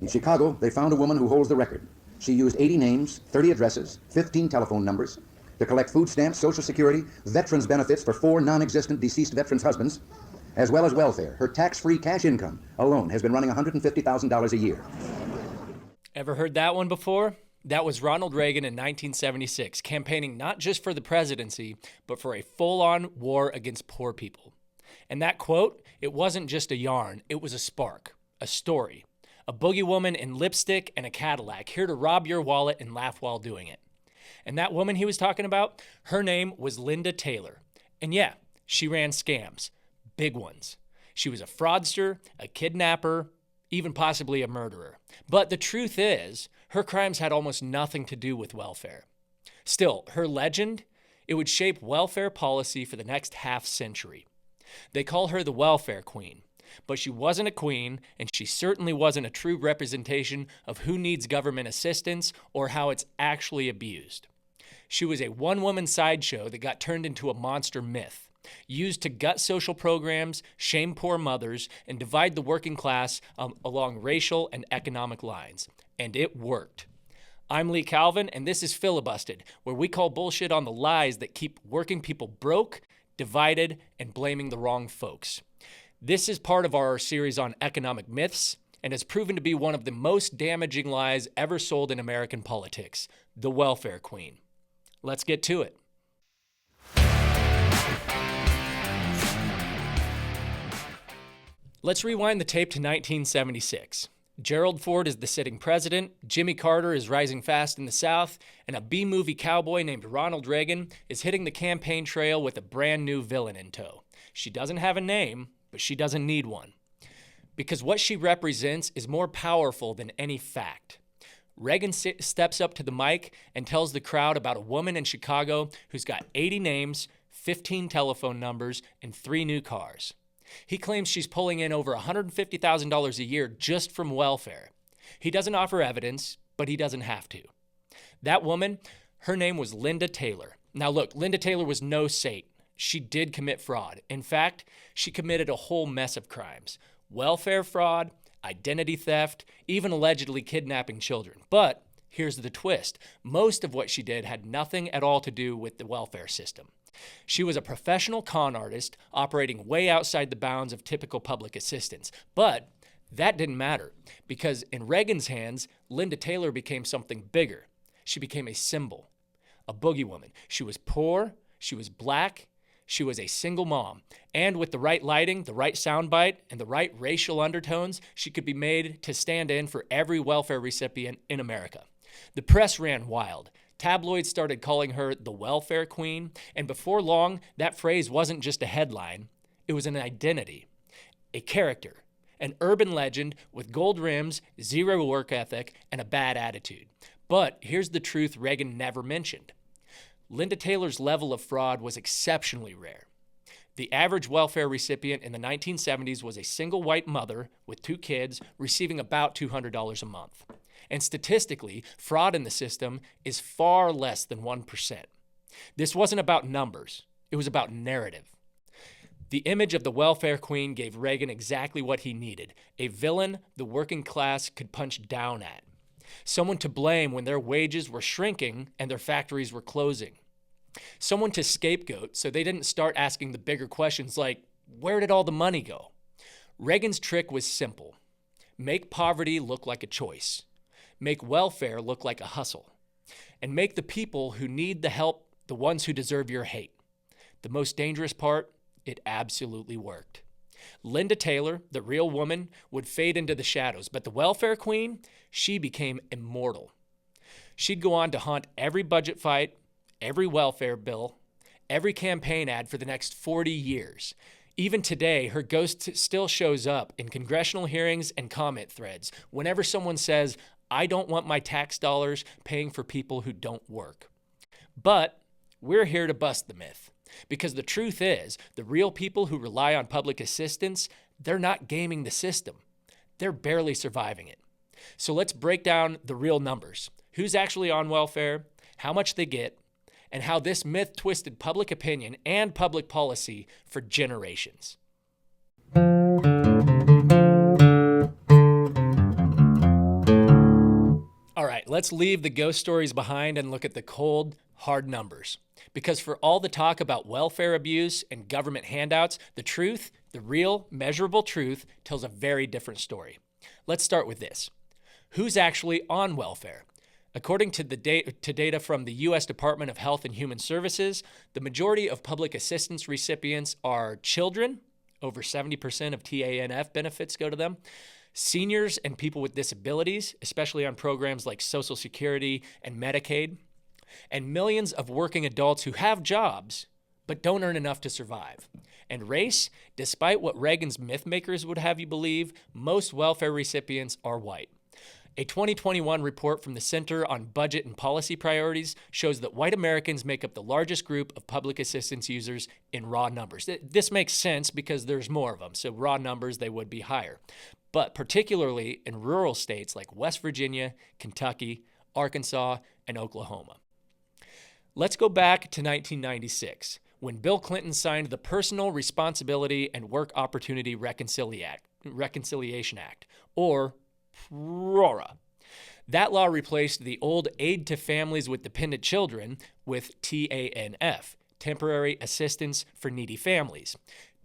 In Chicago, they found a woman who holds the record. She used 80 names, 30 addresses, 15 telephone numbers to collect food stamps, Social Security, veterans benefits for 4 non-existent deceased veterans' husbands, as well as welfare. Her tax-free cash income alone has been running $150,000 a year. Ever heard that one before? That was Ronald Reagan in 1976, campaigning not just for the presidency, but for a full-on war against poor people. And that quote, it wasn't just a yarn, it was a spark, a story. A boogie woman in lipstick and a Cadillac, here to rob your wallet and laugh while doing it. And that woman he was talking about, her name was Linda Taylor. And yeah, she ran scams, big ones. She was a fraudster, a kidnapper, even possibly a murderer. But the truth is, her crimes had almost nothing to do with welfare. Still, her legend, it would shape welfare policy for the next half century. They call her the welfare queen. But she wasn't a queen, and she certainly wasn't a true representation of who needs government assistance or how it's actually abused. She was a one-woman sideshow that got turned into a monster myth, used to gut social programs, shame poor mothers, and divide the working class along racial and economic lines. And it worked. I'm Lee Calvin, and this is Filibusted, where we call bullshit on the lies that keep working people broke, divided, and blaming the wrong folks. This is part of our series on economic myths and has proven to be one of the most damaging lies ever sold in American politics, the welfare queen. Let's get to it. Let's rewind the tape to 1976. Gerald Ford is the sitting president, Jimmy Carter is rising fast in the South, and a B-movie cowboy named Ronald Reagan is hitting the campaign trail with a brand new villain in tow. She doesn't have a name, but she doesn't need one. Because what she represents is more powerful than any fact. Reagan steps up to the mic and tells the crowd about a woman in Chicago who's got 80 names, 15 telephone numbers, and 3 new cars. He claims she's pulling in over $150,000 a year just from welfare. He doesn't offer evidence, but he doesn't have to. That woman, her name was Linda Taylor. Now look, Linda Taylor was no saint. She did commit fraud. In fact, she committed a whole mess of crimes. Welfare fraud, identity theft, even allegedly kidnapping children. But here's the twist. Most of what she did had nothing at all to do with the welfare system. She was a professional con artist operating way outside the bounds of typical public assistance. But that didn't matter because in Reagan's hands, Linda Taylor became something bigger. She became a symbol, a boogie woman. She was poor, she was black, she was a single mom, and with the right lighting, the right soundbite, and the right racial undertones, she could be made to stand in for every welfare recipient in America. The press ran wild. Tabloids started calling her the welfare queen, and before long, that phrase wasn't just a headline. It was an identity, a character, an urban legend with gold rims, zero work ethic, and a bad attitude. But here's the truth Reagan never mentioned. Linda Taylor's level of fraud was exceptionally rare. The average welfare recipient in the 1970s was a single white mother with 2 kids receiving about $200 a month. And statistically, fraud in the system is far less than 1%. This wasn't about numbers. It was about narrative. The image of the welfare queen gave Reagan exactly what he needed, a villain the working class could punch down at. Someone to blame when their wages were shrinking and their factories were closing. Someone to scapegoat so they didn't start asking the bigger questions like, where did all the money go? Reagan's trick was simple. Make poverty look like a choice. Make welfare look like a hustle. And make the people who need the help the ones who deserve your hate. The most dangerous part, it absolutely worked. Linda Taylor, the real woman, would fade into the shadows, but the welfare queen, she became immortal. She'd go on to haunt every budget fight, every welfare bill, every campaign ad for the next 40 years. Even today, her ghost still shows up in congressional hearings and comment threads whenever someone says, I don't want my tax dollars paying for people who don't work. But we're here to bust the myth. Because the truth is, the real people who rely on public assistance, they're not gaming the system. They're barely surviving it. So let's break down the real numbers. Who's actually on welfare, how much they get, and how this myth twisted public opinion and public policy for generations. Let's leave the ghost stories behind and look at the cold, hard numbers. Because for all the talk about welfare abuse and government handouts, the truth, the real, measurable truth, tells a very different story. Let's start with this. Who's actually on welfare? According to data from the U.S. Department of Health and Human Services, the majority of public assistance recipients are children. Over 70% of TANF benefits go to them. Seniors and people with disabilities, especially on programs like Social Security and Medicaid. And millions of working adults who have jobs but don't earn enough to survive. And race, despite what Reagan's myth makers would have you believe, most welfare recipients are white. A 2021 report from the Center on Budget and Policy Priorities shows that white Americans make up the largest group of public assistance users in raw numbers. This makes sense because there's more of them, so raw numbers, they would be higher. But particularly in rural states like West Virginia, Kentucky, Arkansas, and Oklahoma. Let's go back to 1996, when Bill Clinton signed the Personal Responsibility and Work Opportunity Reconciliation Act, or PRORA. That law replaced the old Aid to Families with Dependent Children with TANF, Temporary Assistance for Needy Families.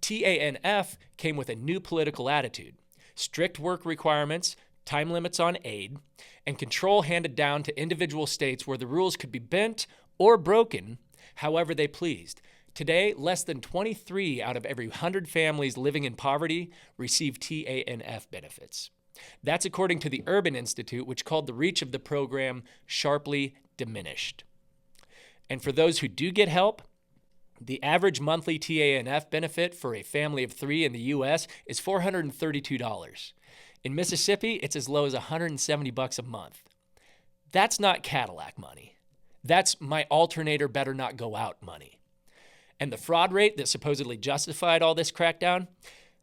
TANF came with a new political attitude, strict work requirements, time limits on aid, and control handed down to individual states where the rules could be bent or broken however they pleased. Today, less than 23 out of every 100 families living in poverty receive TANF benefits. That's according to the Urban Institute, which called the reach of the program sharply diminished. And for those who do get help, the average monthly TANF benefit for a family of 3 in the U.S. is $432. In Mississippi, it's as low as $170 a month. That's not Cadillac money. That's my alternator better not go out money. And the fraud rate that supposedly justified all this crackdown,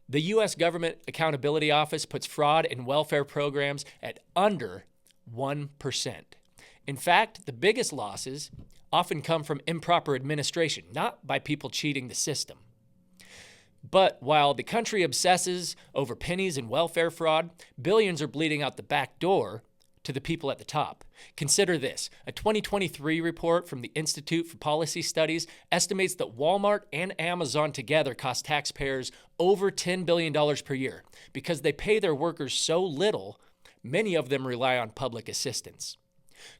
the U.S. Government Accountability Office puts fraud in welfare programs at under 1%. In fact, the biggest losses often come from improper administration, not by people cheating the system. But while the country obsesses over pennies and welfare fraud, billions are bleeding out the back door to the people at the top. Consider this. A 2023 report from the Institute for Policy Studies estimates that Walmart and Amazon together cost taxpayers over $10 billion per year. Because they pay their workers so little, many of them rely on public assistance.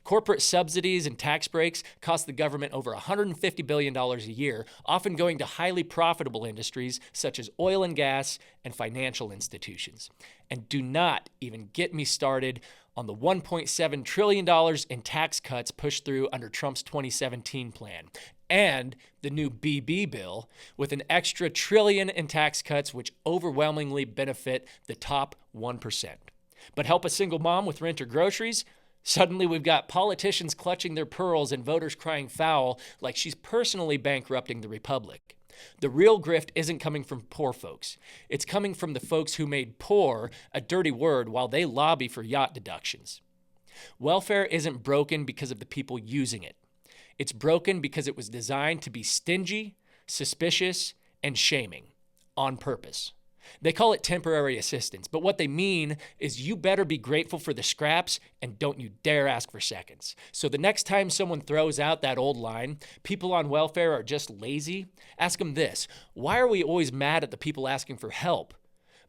Corporate subsidies and tax breaks cost the government over $150 billion a year, often going to highly profitable industries such as oil and gas and financial institutions. And do not even get me started on the $1.7 trillion in tax cuts pushed through under Trump's 2017 plan, and the new BB bill with an extra $1 trillion in tax cuts which overwhelmingly benefit the top 1%. But help a single mom with rent or groceries? Suddenly we've got politicians clutching their pearls and voters crying foul like she's personally bankrupting the republic. The real grift isn't coming from poor folks. It's coming from the folks who made poor a dirty word while they lobby for yacht deductions. Welfare isn't broken because of the people using it. It's broken because it was designed to be stingy, suspicious, and shaming on purpose. They call it temporary assistance, but what they mean is you better be grateful for the scraps and don't you dare ask for seconds. So the next time someone throws out that old line, people on welfare are just lazy, ask them this: why are we always mad at the people asking for help,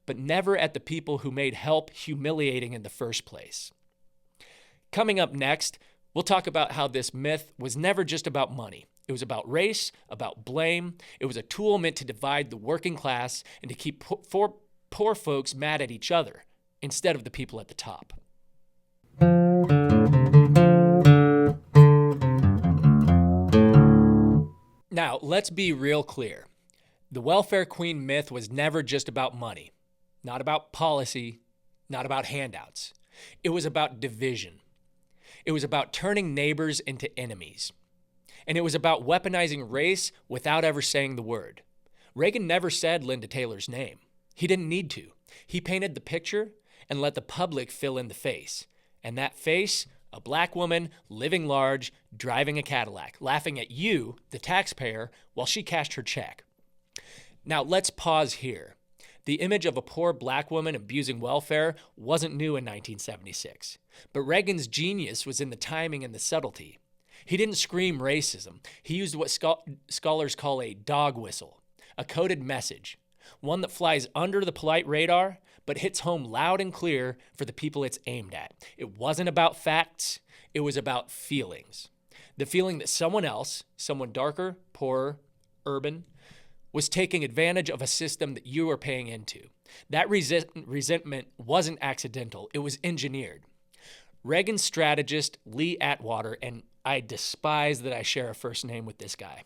but never at the people who made help humiliating in the first place? Coming up next, we'll talk about how this myth was never just about money. It was about race, about blame. It was a tool meant to divide the working class and to keep poor folks mad at each other instead of the people at the top. Now, let's be real clear. The welfare queen myth was never just about money, not about policy, not about handouts. It was about division. It was about turning neighbors into enemies. And it was about weaponizing race without ever saying the word. Reagan never said Linda Taylor's name. He didn't need to. He painted the picture and let the public fill in the face. And that face, a black woman living large, driving a Cadillac, laughing at you, the taxpayer, while she cashed her check. Now let's pause here. The image of a poor black woman abusing welfare wasn't new in 1976. But Reagan's genius was in the timing and the subtlety. He didn't scream racism. He used what scholars call a dog whistle, a coded message, one that flies under the polite radar but hits home loud and clear for the people it's aimed at. It wasn't about facts. It was about feelings. The feeling that someone else, someone darker, poorer, urban, was taking advantage of a system that you were paying into. That resentment wasn't accidental. It was engineered. Reagan strategist Lee Atwater, and I despise that I share a first name with this guy.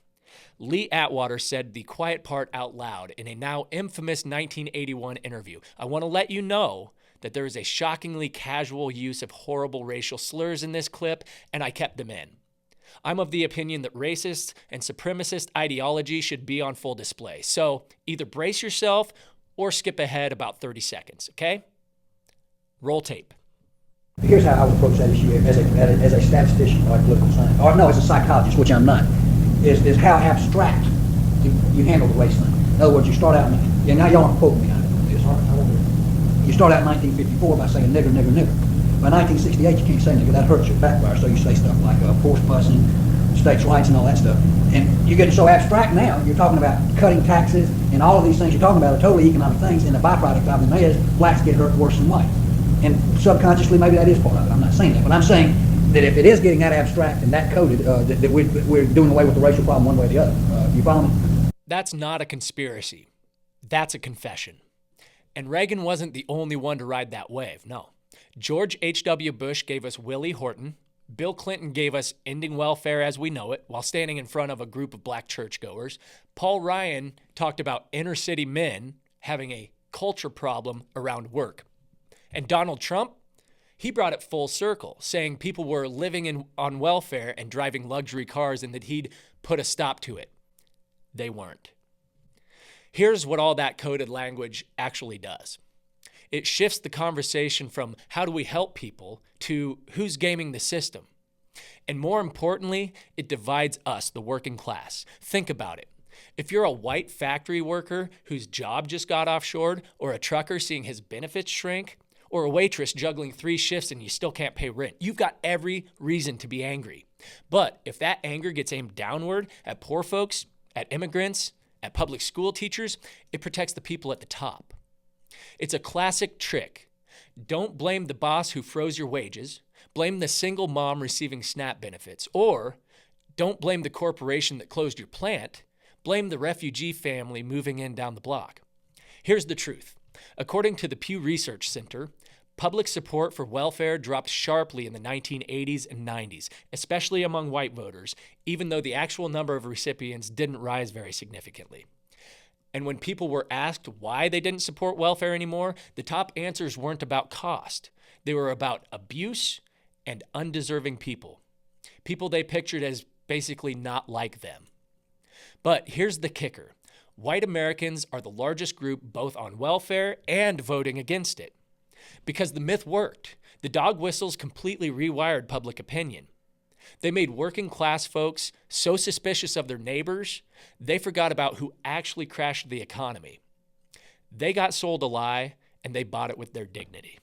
Lee Atwater said the quiet part out loud in a now infamous 1981 interview. I want to let you know that there is a shockingly casual use of horrible racial slurs in this clip, and I kept them in. I'm of the opinion that racist and supremacist ideology should be on full display. So either brace yourself or skip ahead about 30 seconds, okay? Roll tape. Here's how I would approach that issue as a statistician or a political scientist, or no, as a psychologist, which I'm not, is how abstract you handle the race thing. In other words, you start out, and now y'all want to quote me on this, you start out in 1954 by saying nigger, nigger, nigger. By 1968, you can't say nigger, that hurts your backfire, so you say stuff like force busing, states' rights, and all that stuff. And you're getting so abstract now, you're talking about cutting taxes, and all of these things you're talking about are totally economic things, and the byproduct of them is blacks get hurt worse than whites. And subconsciously, maybe that is part of it. I'm not saying that, but I'm saying that if it is getting that abstract and that coded, that we're doing away with the racial problem one way or the other. You follow me? That's not a conspiracy. That's a confession. And Reagan wasn't the only one to ride that wave, no. George H.W. Bush gave us Willie Horton. Bill Clinton gave us ending welfare as we know it while standing in front of a group of black churchgoers. Paul Ryan talked about inner city men having a culture problem around work. And Donald Trump, he brought it full circle, saying people were living on welfare and driving luxury cars and that he'd put a stop to it. They weren't. Here's what all that coded language actually does. It shifts the conversation from how do we help people to who's gaming the system. And more importantly, it divides us, the working class. Think about it. If you're a white factory worker whose job just got offshored, or a trucker seeing his benefits shrink, or a waitress juggling 3 shifts and you still can't pay rent, you've got every reason to be angry. But if that anger gets aimed downward at poor folks, at immigrants, at public school teachers, it protects the people at the top. It's a classic trick. Don't blame the boss who froze your wages. Blame the single mom receiving SNAP benefits. Or don't blame the corporation that closed your plant. Blame the refugee family moving in down the block. Here's the truth. According to the Pew Research Center, public support for welfare dropped sharply in the 1980s and 90s, especially among white voters, even though the actual number of recipients didn't rise very significantly. And when people were asked why they didn't support welfare anymore, the top answers weren't about cost. They were about abuse and undeserving people. People they pictured as basically not like them. But here's the kicker. White Americans are the largest group both on welfare and voting against it. Because the myth worked. The dog whistles completely rewired public opinion. They made working class folks so suspicious of their neighbors, they forgot about who actually crashed the economy. They got sold a lie, and they bought it with their dignity.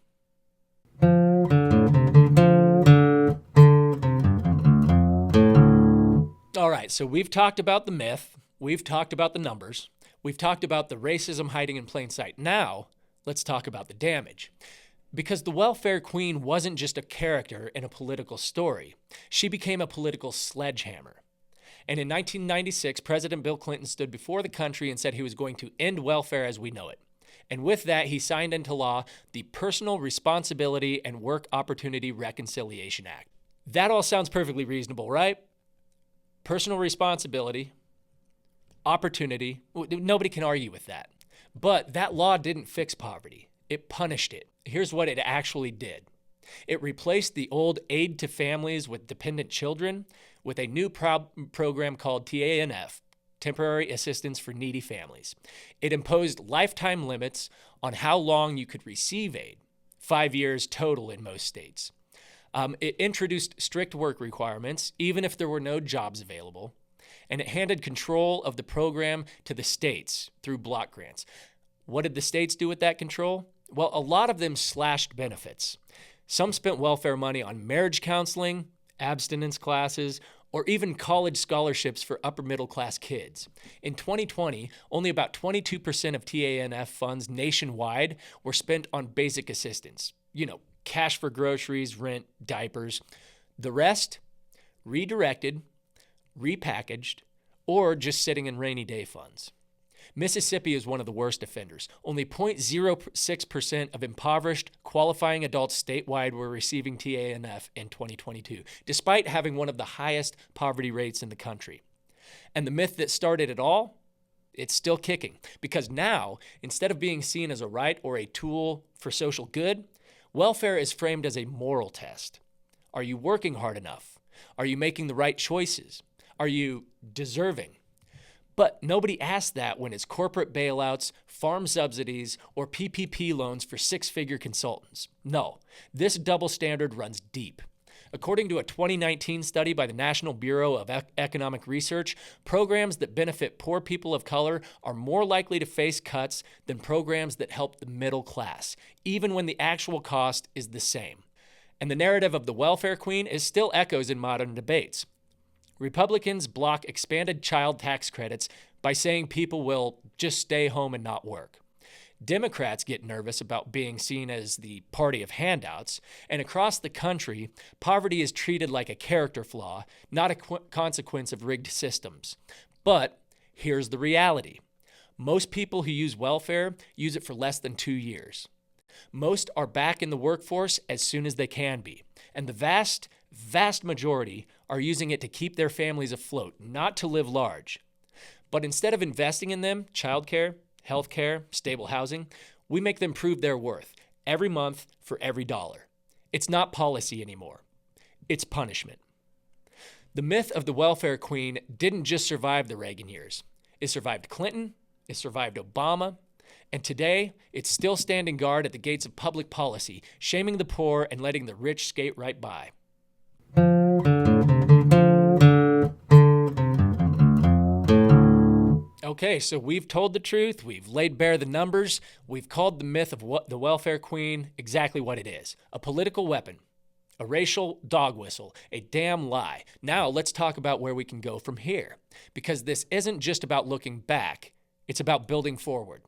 All right, so we've talked about the myth. We've talked about the numbers. We've talked about the racism hiding in plain sight. Now, let's talk about the damage. Because the welfare queen wasn't just a character in a political story. She became a political sledgehammer. And in 1996, President Bill Clinton stood before the country and said he was going to end welfare as we know it. And with that, he signed into law the Personal Responsibility and Work Opportunity Reconciliation Act. That all sounds perfectly reasonable, right? Personal responsibility, opportunity, nobody can argue with that. But that law didn't fix poverty. It punished it. Here's what it actually did. It replaced the old aid to families with dependent children with a new program called TANF, Temporary Assistance for Needy Families. It imposed lifetime limits on how long you could receive aid, 5 years total in most states. It introduced strict work requirements, even if there were no jobs available, and it handed control of the program to the states through block grants. What did the states do with that control? Well, a lot of them slashed benefits. Some spent welfare money on marriage counseling, abstinence classes, or even college scholarships for upper middle class kids. In 2020, only about 22% of TANF funds nationwide were spent on basic assistance. Cash for groceries, rent, diapers. The rest, redirected, repackaged, or just sitting in rainy day funds. Mississippi is one of the worst offenders. Only 0.06% of impoverished, qualifying adults statewide were receiving TANF in 2022, despite having one of the highest poverty rates in the country. And the myth that started it all, it's still kicking. Because now, instead of being seen as a right or a tool for social good, welfare is framed as a moral test. Are you working hard enough? Are you making the right choices? Are you deserving? But nobody asks that when it's corporate bailouts, farm subsidies, or PPP loans for six-figure consultants. No, this double standard runs deep. According to a 2019 study by the National Bureau of Economic Research, programs that benefit poor people of color are more likely to face cuts than programs that help the middle class, even when the actual cost is the same. And the narrative of the welfare queen is still echoes in modern debates. Republicans block expanded child tax credits by saying people will just stay home and not work. Democrats get nervous about being seen as the party of handouts, and across the country, poverty is treated like a character flaw, not a consequence of rigged systems. But here's the reality. Most people who use welfare use it for less than 2 years. Most are back in the workforce as soon as they can be, and the vast majority are using it to keep their families afloat, not to live large. But instead of investing in them, childcare, healthcare, stable housing, we make them prove their worth every month for every dollar. It's not policy anymore. It's punishment. The myth of the welfare queen didn't just survive the Reagan years. It survived Clinton, it survived Obama, and today it's still standing guard at the gates of public policy, shaming the poor and letting the rich skate right by. Okay, so we've told the truth, we've laid bare the numbers, we've called the myth of what the welfare queen exactly what it is: a political weapon, a racial dog whistle, a damn lie. Now let's talk about where we can go from here, because this isn't just about looking back, it's about building forward.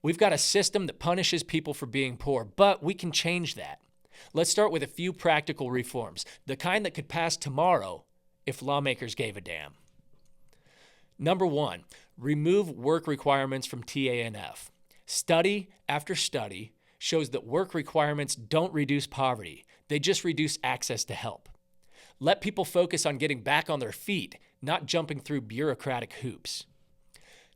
We've got a system that punishes people for being poor, but we can change that. Let's start with a few practical reforms, the kind that could pass tomorrow if lawmakers gave a damn. Number 1, remove work requirements from TANF. Study after study shows that work requirements don't reduce poverty. They just reduce access to help. Let people focus on getting back on their feet, not jumping through bureaucratic hoops.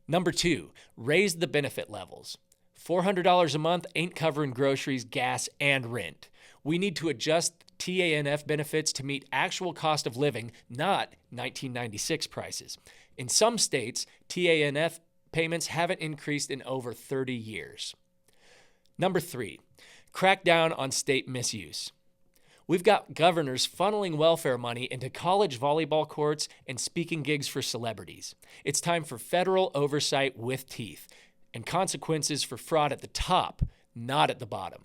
Number 2, raise the benefit levels. $400 a month ain't covering groceries, gas, and rent. We need to adjust TANF benefits to meet actual cost of living, not 1996 prices. In some states, TANF payments haven't increased in over 30 years. Number 3, crack down on state misuse. We've got governors funneling welfare money into college volleyball courts and speaking gigs for celebrities. It's time for federal oversight with teeth and consequences for fraud at the top, not at the bottom.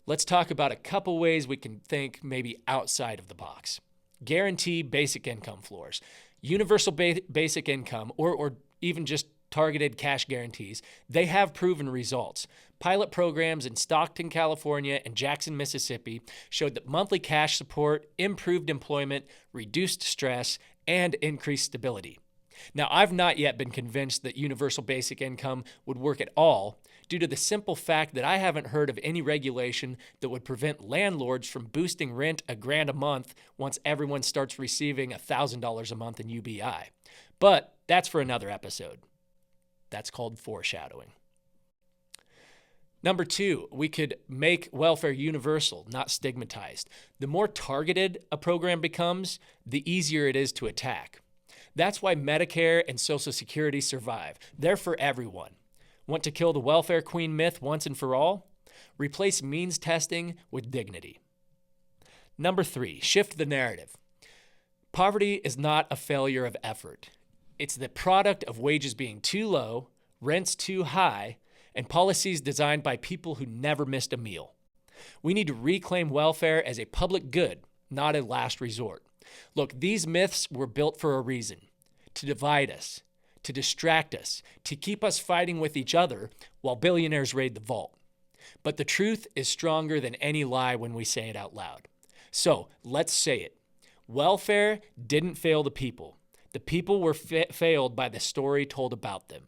Let's talk about a couple ways we can think maybe outside of the box. Guarantee basic income floors. Universal basic income, or even just targeted cash guarantees, they have proven results. Pilot programs in Stockton, California and Jackson, Mississippi showed that monthly cash support improved employment, reduced stress, and increased stability. Now, I've not yet been convinced that universal basic income would work at all due to the simple fact that I haven't heard of any regulation that would prevent landlords from boosting rent $1,000 a month once everyone starts receiving $1,000 a month in UBI. But that's for another episode. That's called foreshadowing. Number 2, we could make welfare universal, not stigmatized. The more targeted a program becomes, the easier it is to attack. That's why Medicare and Social Security survive. They're for everyone. Want to kill the welfare queen myth once and for all? Replace means testing with dignity. Number 3, shift the narrative. Poverty is not a failure of effort. It's the product of wages being too low, rents too high, and policies designed by people who never missed a meal. We need to reclaim welfare as a public good, not a last resort. Look, these myths were built for a reason: to divide us, to distract us, to keep us fighting with each other while billionaires raid the vault. But the truth is stronger than any lie when we say it out loud. So let's say it. Welfare didn't fail the people. The people were failed by the story told about them.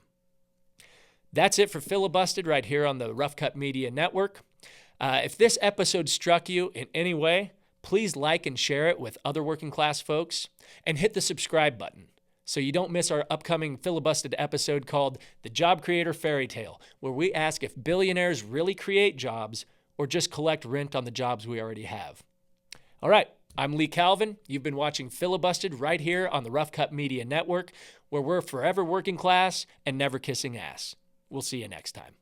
That's it for Filibusted right here on the Rough Cut Media Network. If this episode struck you in any way, please like and share it with other working class folks, and hit the subscribe button so you don't miss our upcoming Filibusted episode called The Job Creator Fairy Tale, where we ask if billionaires really create jobs or just collect rent on the jobs we already have. All right, I'm Lee Calvin. You've been watching Filibusted right here on the Rough Cut Media Network, where we're forever working class and never kissing ass. We'll see you next time.